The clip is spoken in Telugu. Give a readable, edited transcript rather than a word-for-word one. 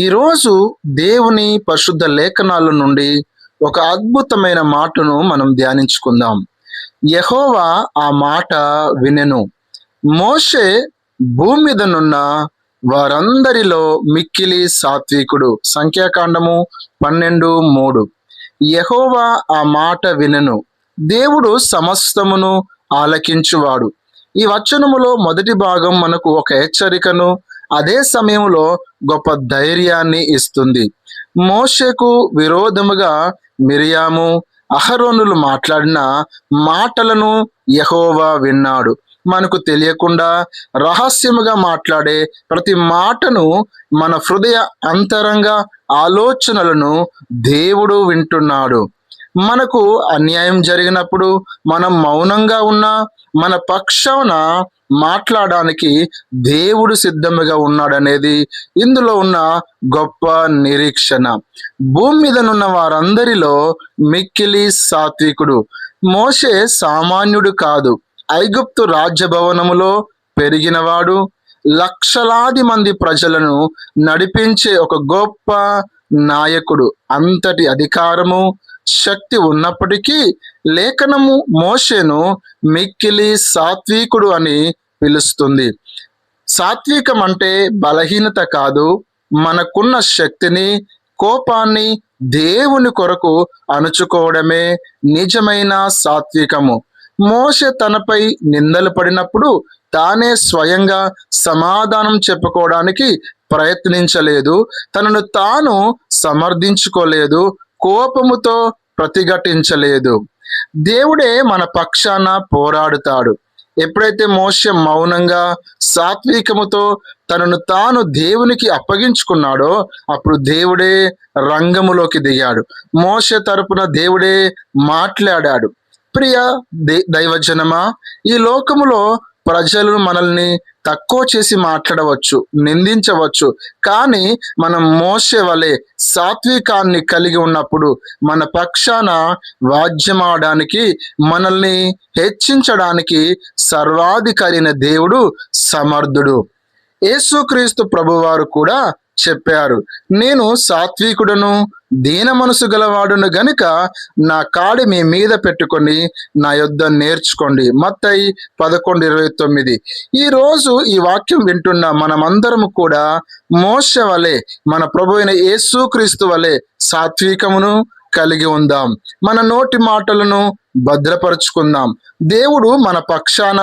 ఈరోజు దేవుని పరిశుద్ధ లేఖనాల నుండి ఒక అద్భుతమైన మాటను మనం ధ్యానించుకుందాం. యెహోవా ఆ మాట వినెను. మోషే భూమి మీదనున్న వారందరిలో మిక్కిలి సాత్వికుడు. సంఖ్యాకాండము 12:3. యెహోవా ఆ మాట వినెను. దేవుడు సమస్తమును ఆలకించువాడు. ఈ వచనములో మొదటి భాగం మనకు ఒక హెచ్చరికను, అదే సమయంలో గొప్ప ధైర్యాన్ని ఇస్తుంది. మోషేకు విరోధముగా మిరియాము, అహరోనులు మాట్లాడిన మాటలను యెహోవా విన్నాడు. మనకు తెలియకుండా రహస్యముగా మాట్లాడే ప్రతి మాటను, మన హృదయ అంతరంగ ఆలోచనలను దేవుడు వింటున్నాడు. మనకు అన్యాయం జరిగినప్పుడు మనం మౌనంగా ఉన్నా మన పక్షాన మాట్లాడడానికి దేవుడు సిద్ధముగా ఉన్నాడనేది ఇందులో ఉన్న గొప్ప నిరీక్షణ. భూమి మీదనున్న వారందరిలో మిక్కిలి సాత్వికుడు. మోషే సామాన్యుడు కాదు. ఐగుప్తు రాజ్యభవనములో పెరిగినవాడు. లక్షలాది మంది ప్రజలను నడిపించే ఒక గొప్ప నాయకుడు. అంతటి అధికారము, శక్తి ఉన్నప్పటికీ లేఖనము మోషేను మిక్కిలి సాత్వికుడు అని పిలుస్తుంది. సాత్వికం అంటే బలహీనత కాదు. మనకున్న శక్తిని, కోపాన్ని దేవుని కొరకు అణుచుకోవడమే నిజమైన సాత్వికము. మోషే తనపై నిందలు పడినప్పుడు తానే స్వయంగా సమాధానం చెప్పుకోవడానికి ప్రయత్నించలేదు. తనను తాను సమర్థించుకోలేదు. కోపముతో ప్రతిఘటించలేదు. దేవుడే మన పక్షాన పోరాడుతాడు. ఎప్పుడైతే మోషే మౌనంగా సాత్వికముతో తనను తాను దేవునికి అప్పగించుకున్నాడో అప్పుడు దేవుడే రంగములోకి దిగాడు. మోషే తరపున దేవుడే మాట్లాడాడు. ప్రియ దైవజనమా, ఈ లోకములో ప్రజలు మనల్ని తక్కువ చేసి మాట్లాడవచ్చు, నిందించవచ్చు. కానీ మనం మోషే వలె సాత్వికాన్ని కలిగి ఉన్నప్పుడు మన పక్షాన వాద్యమాడడానికి, మనల్ని హెచ్చించడానికి సర్వాధికారి అయిన దేవుడు సమర్థుడు. యేసుక్రీస్తు ప్రభువారు కూడా చెప్పారు, నేను సాత్వికుడను, దీన మనసు గలవాడును గనుక నా కాడి మీ మీద పెట్టుకొని నా యొద్ద నేర్చుకోండి. మత్తయి 11:29. ఈరోజు ఈ వాక్యం వింటున్న మనమందరము కూడా మోషే వలె, మన ప్రభు అయిన యేసుక్రీస్తు వలె సాత్వికమును కలిగి ఉందాం. మన నోటి మాటలను భద్రపరుచుకుందాం. దేవుడు మన పక్షాన